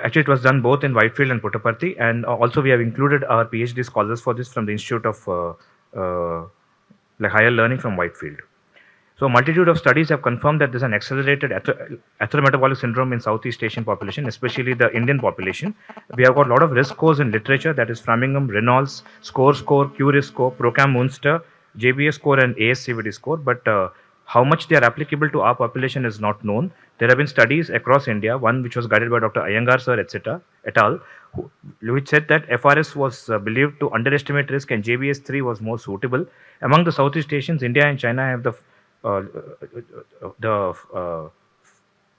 Actually, it was done both in Whitefield and Puttaparthi, and also we have included our PhD scholars for this from the Institute of Higher Learning from Whitefield. So, a multitude of studies have confirmed that there's an accelerated atherometabolic syndrome in Southeast Asian population, especially the Indian population. We have got a lot of risk scores in literature, that is Framingham, Reynolds, score, Q-risk score, Procam Munster, JBS score, and ASCVD score. But how much they are applicable to our population is not known. There have been studies across India, one which was guided by Dr. Iyengar sir, etc., et al., which said that FRS was believed to underestimate risk and JBS3 was more suitable. Among the Southeast Asians, India and China have the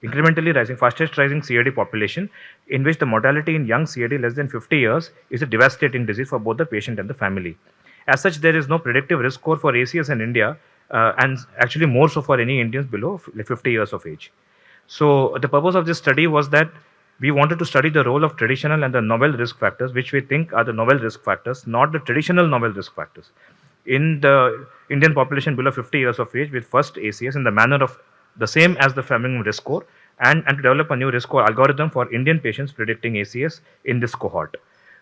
incrementally rising, fastest rising CAD population, in which the mortality in young CAD less than 50 years is a devastating disease for both the patient and the family. As such, there is no predictive risk score for ACS in India, and actually more so for any Indians below 50 years of age. So the purpose of this study was that we wanted to study the role of traditional and the novel risk factors, which we think are the novel risk factors, not the traditional novel risk factors, in the Indian population below 50 years of age with first ACS in the manner of the same as the Framingham risk score, and to develop a new risk score algorithm for Indian patients predicting ACS in this cohort.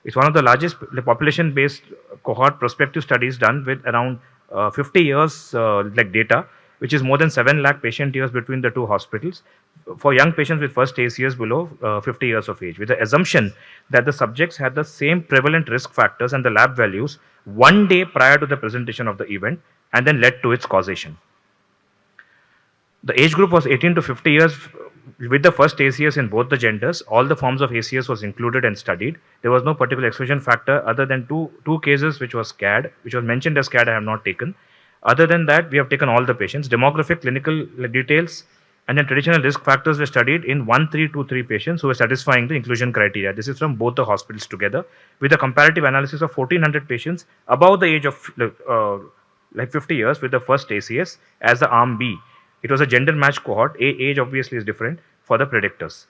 It's one of the largest population-based cohort prospective studies done with around 50 years data, which is more than 7 lakh patient years between the two hospitals for young patients with first ACS below 50 years of age, with the assumption that the subjects had the same prevalent risk factors and the lab values one day prior to the presentation of the event, and then led to its causation. The age group was 18 to 50 years with the first ACS in both the genders. All the forms of ACS was included and studied. There was no particular exclusion factor other than two cases which was CAD, which was mentioned as CAD I have not taken. Other than that, we have taken all the patients. Demographic, clinical details, and then traditional risk factors were studied in 1323 patients who were satisfying the inclusion criteria. This is from both the hospitals together, with a comparative analysis of 1400 patients above the age of 50 years with the first ACS as the arm B. It was a gender matched cohort. Age obviously is different for the predictors.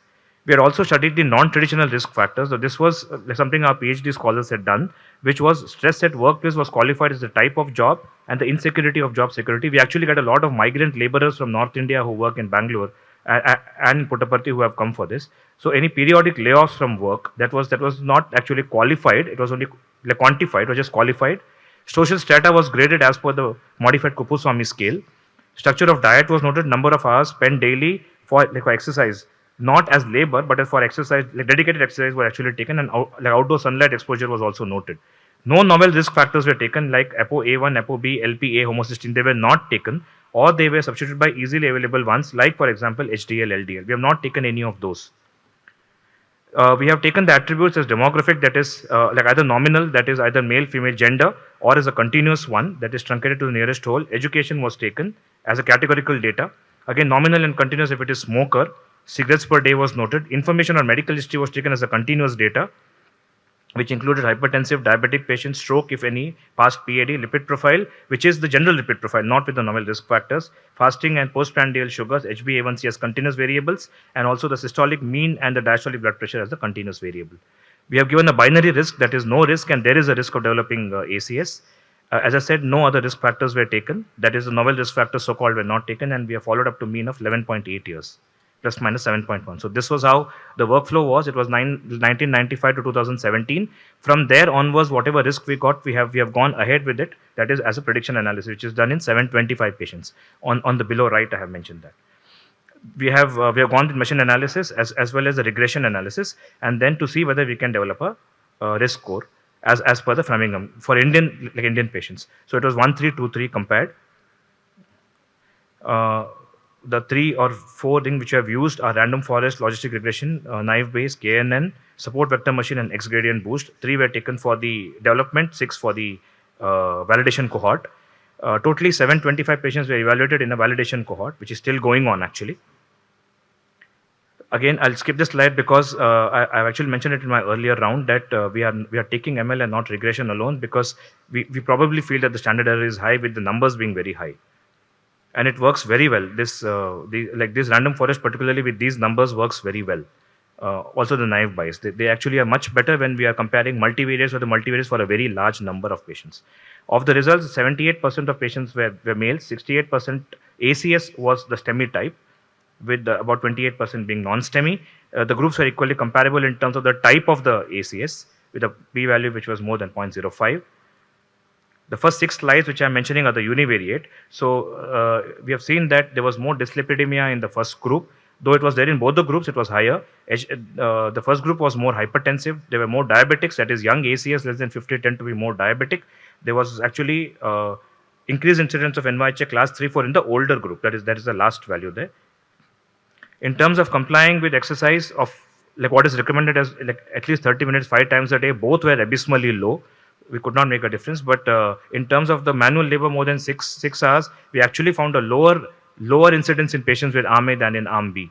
We had also studied the non-traditional risk factors. So this was something our PhD scholars had done, which was stress at workplace was qualified as the type of job and the insecurity of job security. We actually got a lot of migrant laborers from North India who work in Bangalore and Puttaparthi who have come for this. So any periodic layoffs from work that was not actually qualified. It was only quantified. It was just qualified. Social strata was graded as per the modified Kupuswamy scale. Structure of diet was noted. Number of hours spent daily for exercise, not as labor, but as for exercise, dedicated exercise were actually taken, and outdoor sunlight exposure was also noted. No novel risk factors were taken like ApoA1, ApoB, LPA, homocysteine. They were not taken, or they were substituted by easily available ones like, for example, HDL, LDL. We have not taken any of those. We have taken the attributes as demographic, that is either nominal, that is either male, female, gender, or as a continuous one, that is truncated to the nearest whole. Education was taken as a categorical data. Again, nominal and continuous if it is smoker. Cigarettes per day was noted. Information on medical history was taken as a continuous data, which included hypertensive, diabetic patients, stroke if any, past PAD, lipid profile, which is the general lipid profile, not with the novel risk factors, fasting and postprandial sugars, HbA1c as continuous variables, and also the systolic mean and the diastolic blood pressure as the continuous variable. We have given a binary risk, that is no risk and there is a risk of developing ACS. As I said, no other risk factors were taken. That is, the novel risk factors so-called were not taken, and we have followed up to mean of 11.8 years. Plus minus 7.1. So this was how the workflow was. It was 1995 to 2017. From there onwards, whatever risk we got, we have gone ahead with it. That is as a prediction analysis, which is done in 725 patients. On the below right, I have mentioned that. We have gone with machine analysis as well as the regression analysis, and then to see whether we can develop a risk score as per the Framingham for Indian patients. So it was 1323 compared. The 3 or 4 things which we have used are random forest, logistic regression, naive Bayes, KNN, support vector machine, and X gradient boost. 3 were taken for the development, 6 for the validation cohort. Totally 725 patients were evaluated in a validation cohort, which is still going on actually. Again, I'll skip this slide because I've actually mentioned it in my earlier round that we are taking ML and not regression alone, because we probably feel that the standard error is high with the numbers being very high. And it works very well. This random forest, particularly with these numbers, works very well. Also the naive Bayes, they actually are much better when we are comparing multivariates or the multivariates for a very large number of patients. Of the results, 78% of patients were males, 68% ACS was the STEMI type, with about 28% being non-STEMI. The groups were equally comparable in terms of the type of the ACS, with a p-value which was more than 0.05. The first 6 slides which I'm mentioning are the univariate. So we have seen that there was more dyslipidemia in the first group. Though it was there in both the groups, it was higher. The first group was more hypertensive. There were more diabetics, that is, young ACS less than 50 tend to be more diabetic. There was actually increased incidence of NYHA class 3, 4 in the older group. That is the last value there. In terms of complying with exercise of like what is recommended as like at least 30 minutes 5 times a day, both were abysmally low. We could not make a difference. But in terms of the manual labor more than six hours, we actually found a lower incidence in patients with arm A than in arm B.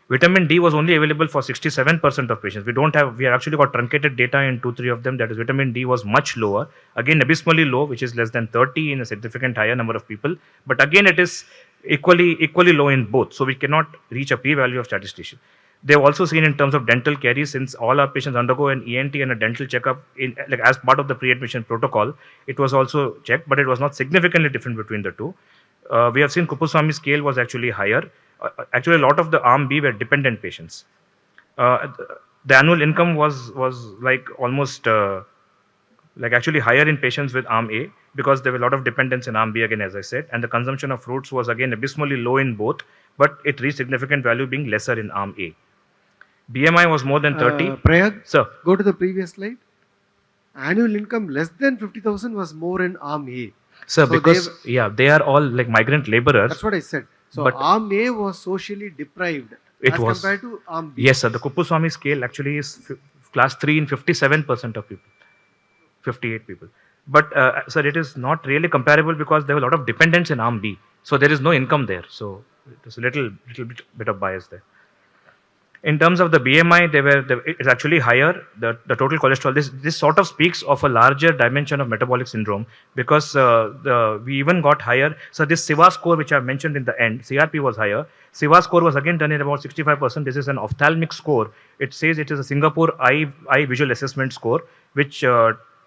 Vitamin D was only available for 67% of patients. We have actually got truncated data in 2 3 of them. That is, vitamin D was much lower, again abysmally low, which is less than 30 in a significant higher number of people. But again, it is equally low in both. So we cannot reach a p-value of statistician. They've also seen in terms of dental caries, since all our patients undergo an ENT and a dental checkup in like as part of the pre-admission protocol, it was also checked, but it was not significantly different between the two. We have seen Kupuswamy scale was actually higher. Actually, a lot of the arm B were dependent patients. The annual income was like almost like actually higher in patients with arm A, because there were a lot of dependence in arm B again, as I said, and the consumption of fruits was again abysmally low in both, but it reached significant value being lesser in arm A. BMI was more than 30. Prayaag, Sir, go to the previous slide. Annual income less than 50,000 was more in arm A. sir, So because they are all like migrant laborers. That's what I said. So But- arm A was socially deprived It as was. compared to arm B. Yes, sir. The Kupuswamy scale actually is class 3 in 57% of people, 58 people. But sir, it is not really comparable because there were a lot of dependents in arm B, so there is no income there. So there's a little bit of bias there. In terms of the BMI, it's actually higher. The total cholesterol. This sort of speaks of a larger dimension of metabolic syndrome, because we even got higher. So this SIVA score, which I mentioned in the end, CRP was higher. SIVA score was again done in about 65%. This is an ophthalmic score. It says it is a Singapore eye visual assessment score, which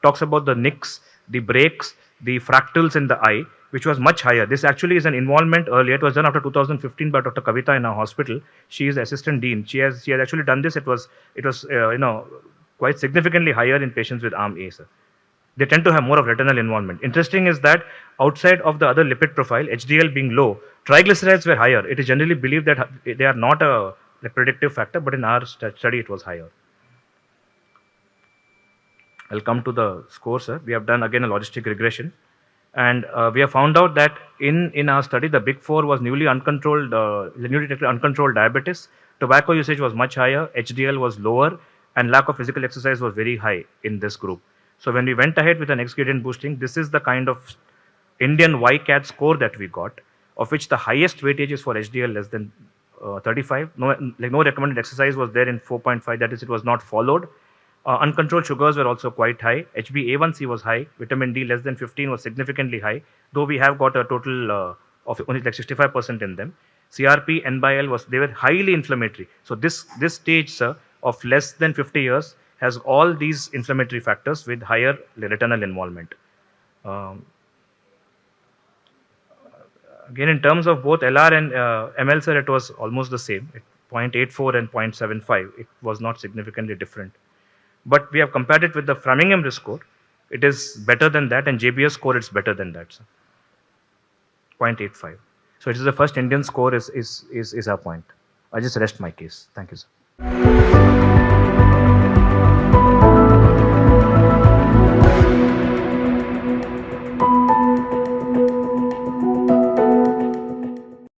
talks about the nicks, the breaks, the fractals in the eye, which was much higher. This actually is an involvement earlier. It was done after 2015 by Dr. Kavita in our hospital. She is the assistant dean. She has actually done this. It was quite significantly higher in patients with arm A, sir. They tend to have more of retinal involvement. Interesting is that outside of the other lipid profile, HDL being low, triglycerides were higher. It is generally believed that they are not a predictive factor, but in our study it was higher. I'll come to the score, sir. We have done again a logistic regression, and we have found out that in our study, the big four was newly detected uncontrolled diabetes. Tobacco usage was much higher, HDL was lower, and lack of physical exercise was very high in this group. So when we went ahead with an X gradient boosting, this is the kind of Indian YCAT score that we got, of which the highest weightage is for HDL less than 35. No recommended exercise was there in 4.5. That is, it was not followed. Uncontrolled sugars were also quite high. HbA1c was high. Vitamin D less than 15 was significantly high, though we have got a total of only like 65% in them. CRP, N/L they were highly inflammatory. So this stage, sir, of less than 50 years has all these inflammatory factors with higher retinal involvement. Again, in terms of both LR and ML, sir, it was almost the same. 0.84 and 0.75. It was not significantly different. But we have compared it with the Framingham risk score. It is better than that, and JBS score, it's better than that, sir. 0.85. So it is the first Indian score is our point. I just rest my case. Thank you, sir.